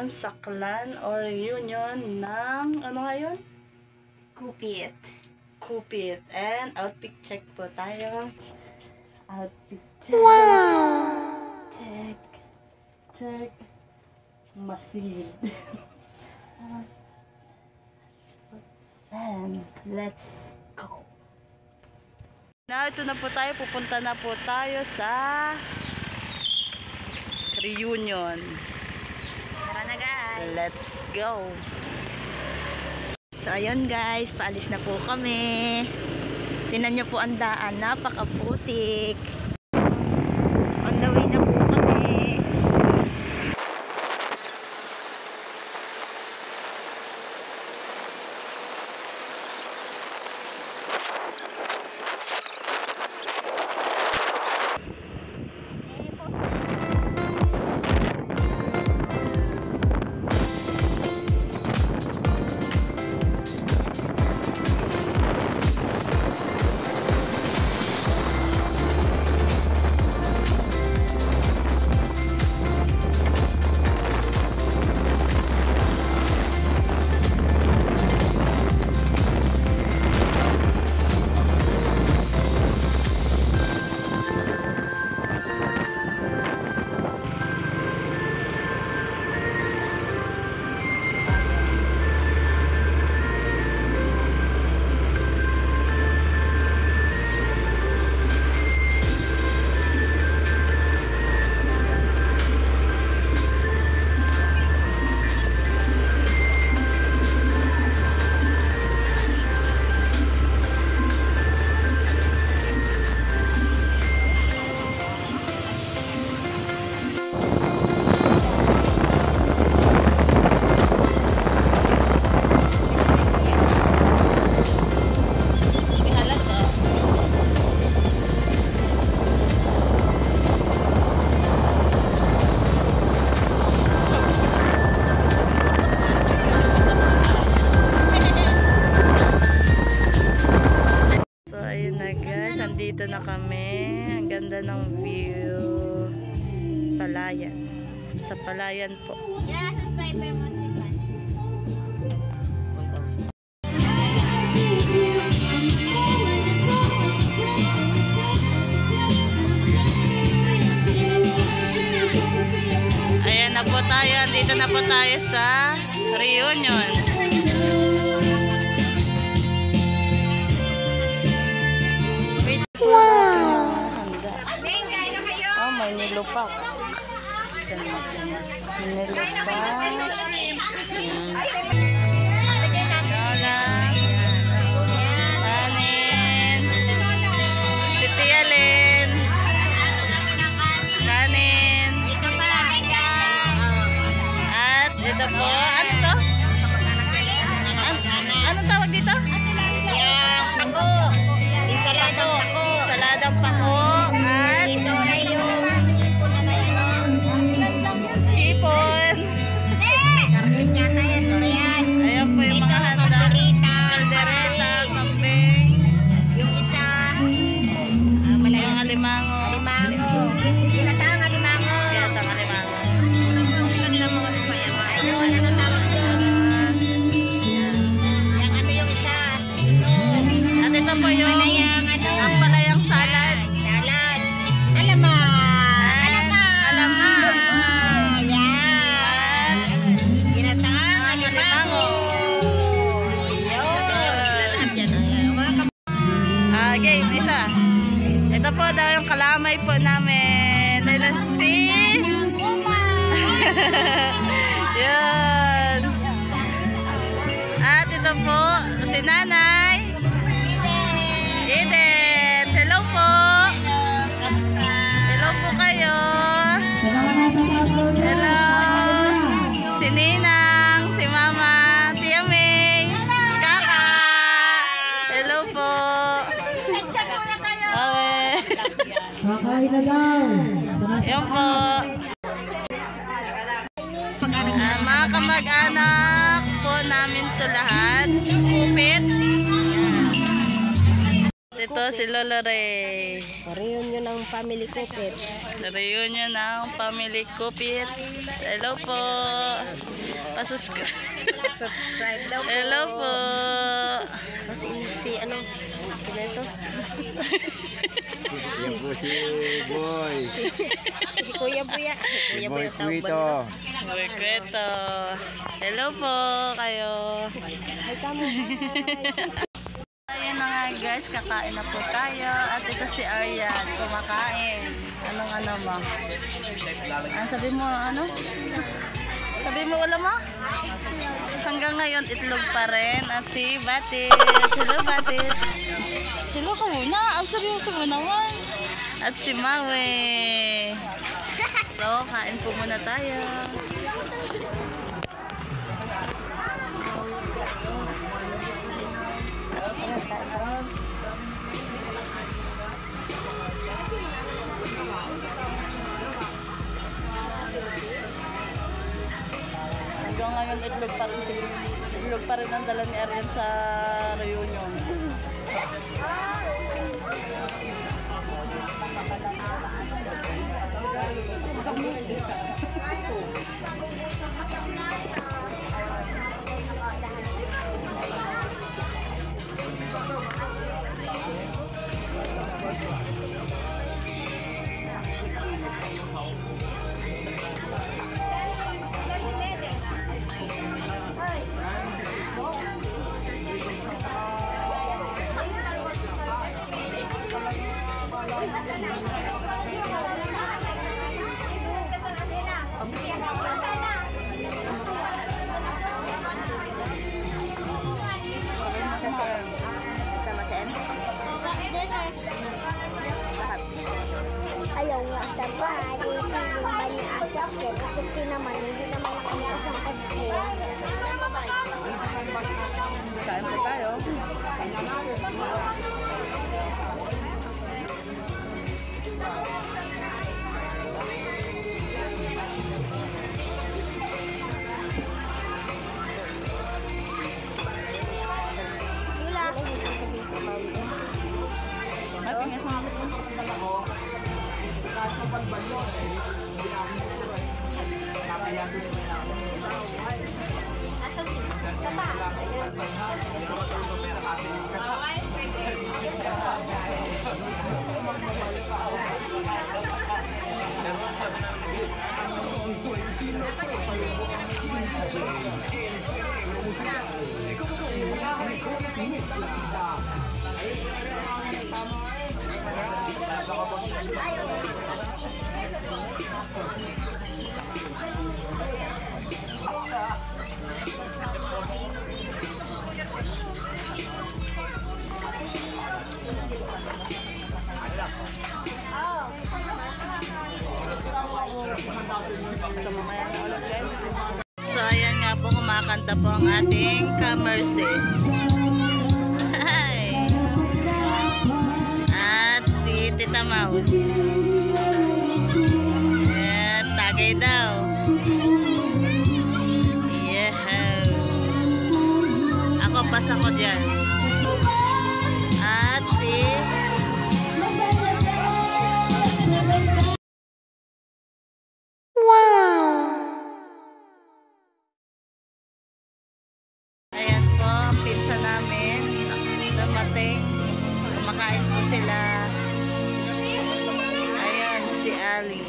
ngayon sa clan or reunion ng, ano ngayon? Kupit. Kupit. And outfit check po tayo. Outfit check. Wow! Check. Check. Masid. And let's go. Now, ito na po tayo. Pupunta na po tayo sa reunion. Tara na guys. Let's go. So ayun guys, paalis na po kami. Tingnan niyo po ang daan, napakaputik. On the way na po kami. Dito na kami. Ang ganda ng view. Palayan. Sa Palayan po. Yeah, subscriber mo si Juan. Ayan na po tayo. Dito na po tayo sa reunion. May nilupak. Lola. Kanin. Titi Alin. Kanin. At ito po. Ano to? Anong tawag dito? Pako. Insaladang pako. Saladang pako. At hipon. Ayan po yung mga handa. Kaldereta, kambing. Yung isa, Yung alimango. Ginataang alimango. Ginataang alimango. Kanila mga lupayaman. Ayun, ano tawag dyan? Yung ano yung isa? At ito po yung ang palayang salad. Salad. Alamang. Yan. Ginataang alimango. Game, isa. Ito po daw yung kalamay po namin. Si Yun. At ito po, si Nanay Eden. Hello po. Hello po kayo. Hello. Si Ninang, si Mama, Tia May, Kaka. Hello po. Kakain na daw. Yan po. Mga kamag-anak po namin to lahat. Kupit. Ito si Lolo Ray. Reunion ng family Kupit. Reunion ng family Kupit. Hello po. Subscribe daw po. Hello po. Si ano? Sino ito? Yan po si Boy. Si Kuya Buya. Si Kuya Boy Buya tawag Kuito. Boy Kweto. Hello po kayo. Ay, tama. Ayun na nga guys, kakain na po tayo. At ito si Aryan, kumakain. Anong ano mo? Sabi mo ano? Sabi mo ulam mo? Hanggang ngayon itlog pa rin. At si Batis. Hello Batis. Hello ka muna. Ang seryoso mo naman. At si Mawe. So, kain po muna tayo. Hanggang ngayon itlog pa rin ang dala ni Arian sa reunion. Ayaw nga sa bali, piling ba ni Asap yan? Kasi naman, hindi naman nakalipas ng kasya. Kain po tayo. So ayan nga po, kumakanta po ang ating Kamerses. Hi! At si Tita Mouse. At tagay daw. Yeah. Ako, pasa ko dyan. At si ayan po, pinsa namin dumating, kumakain po sila. Ayan si Ali.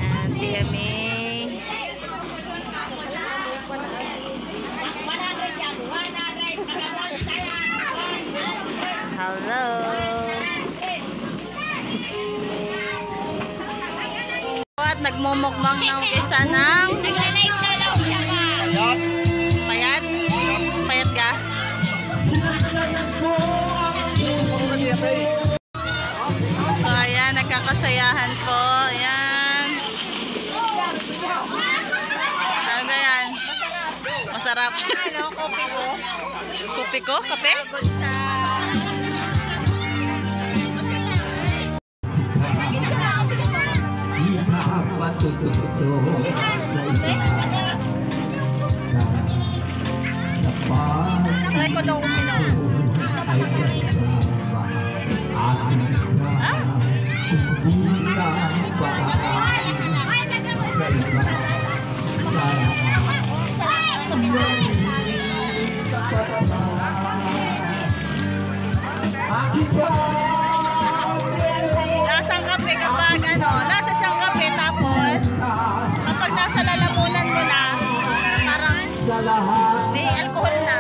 Ayan Tia May. Hello. At nagmumukbang ng isa ng payat? Payat ka? So ayan, nagkakasayahan po. Ayan. Ano ba yan? Masarap. Kopi ko? Kape? Try ko daw uminom. Ah? Lasang kape kapag ano, lasa siyang kape tapos kapag nasa lalamunan mo na, parang may alcohol na.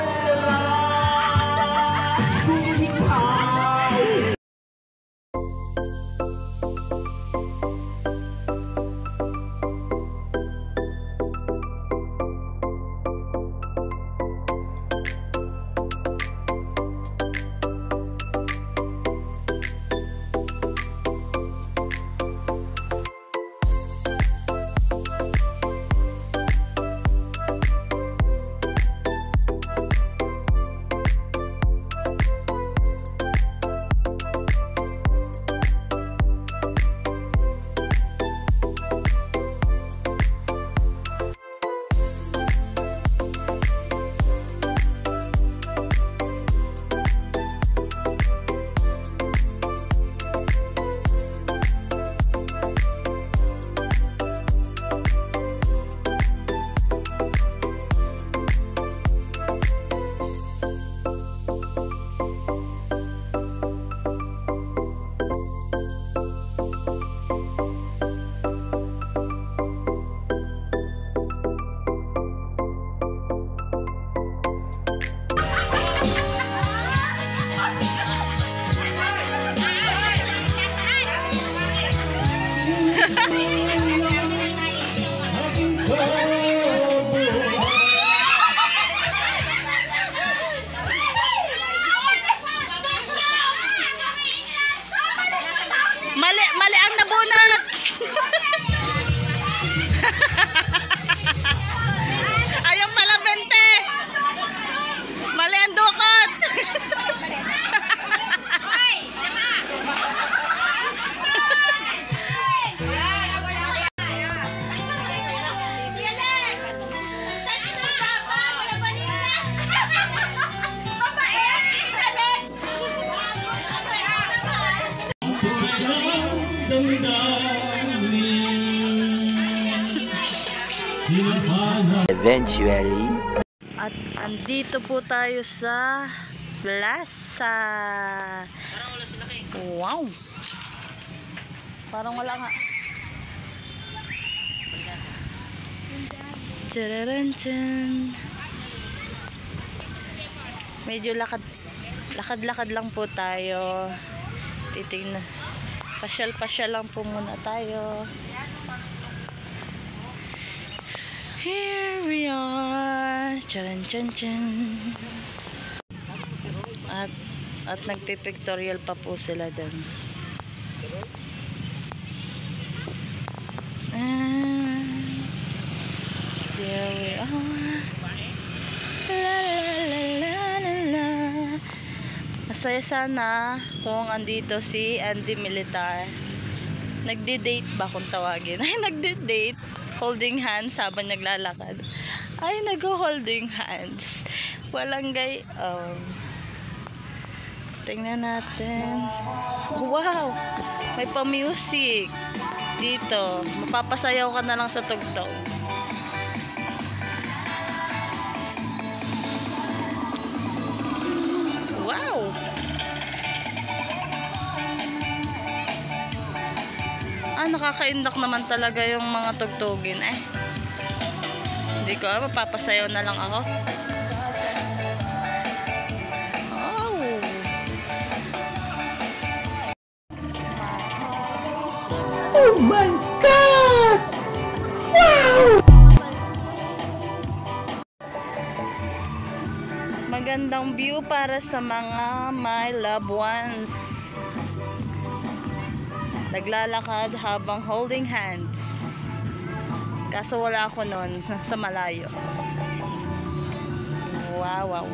Mali ang nabunot. Ayun pala 20. Mali ang dukot. Eventually. At andito po tayo sa plaza. Wow. Parang wala nga. Tararantan. Medyo lakad-lakad lang po tayo. Titingnan. Pasyal-pasyal lang po muna tayo. Here we are. Charan chan chan. At nagpipictorial pa po sila doon. There we are. La la la la la. Masaya sana kung andito si Andy Militar. Nagde-date ba kung tawagin? Ay, nagde-date. Holding hands habang naglalakad. Ay, nag-holding hands. Walang tingnan natin. Wow! May pa-music dito. Mapapasayaw ka na lang sa tugtog. Wow! Nakaka-indak naman talaga yung mga tugtugin eh. Hindi ko, mapapasayaw na lang ako. Oh my God! Wow! Magandang view para sa mga my loved ones. Naglalakad habang holding hands. Kaso wala ako nun sa malayo. Wow, wow.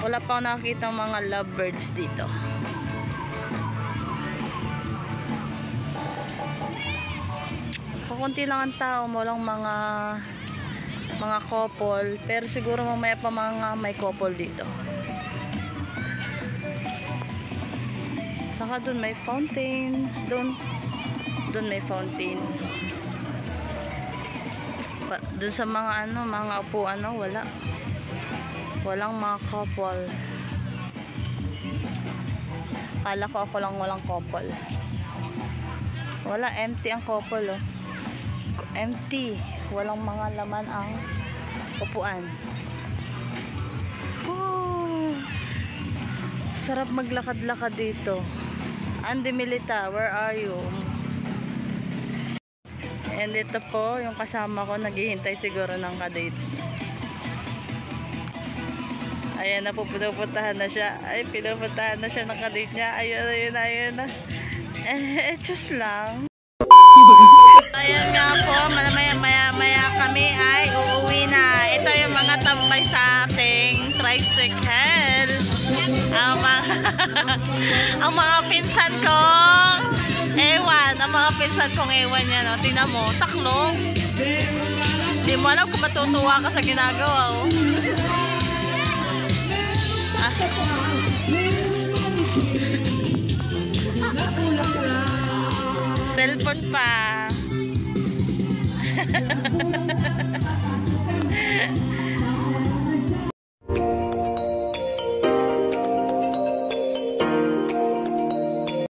Wala pa ako nakakita ng mga lovebirds dito. Kakunti lang ang tao, walang mga couple, pero siguro mamaya pa mga may couple dito. Saka dun may fountain, dun may fountain. Dun sa mga mga upuan, wala. Walang mga couple. Kala ko ako lang walang couple. Wala, empty ang couple, oh. Empty. Walang mga laman ang upuan. Oh, sarap maglakad-lakad dito. Andy Milita, where are you? And ito po, yung kasama ko, naghihintay siguro ng kadate. Ayan na po, pinupuntahan na siya. Ay, pinupuntahan na siya ng kadate niya. Ayun na. Just lang. Ayan nga po, maya kami ay uuwi na. Ito yung mga tambay sa ating tricycle. Ang mga pinsan ko, ang mga pinsan kong ewan yan, no? Tingnan mo, taklong. Hindi mo alam kung matutuwa ka sa ginagawa, oh. Cellphone pa.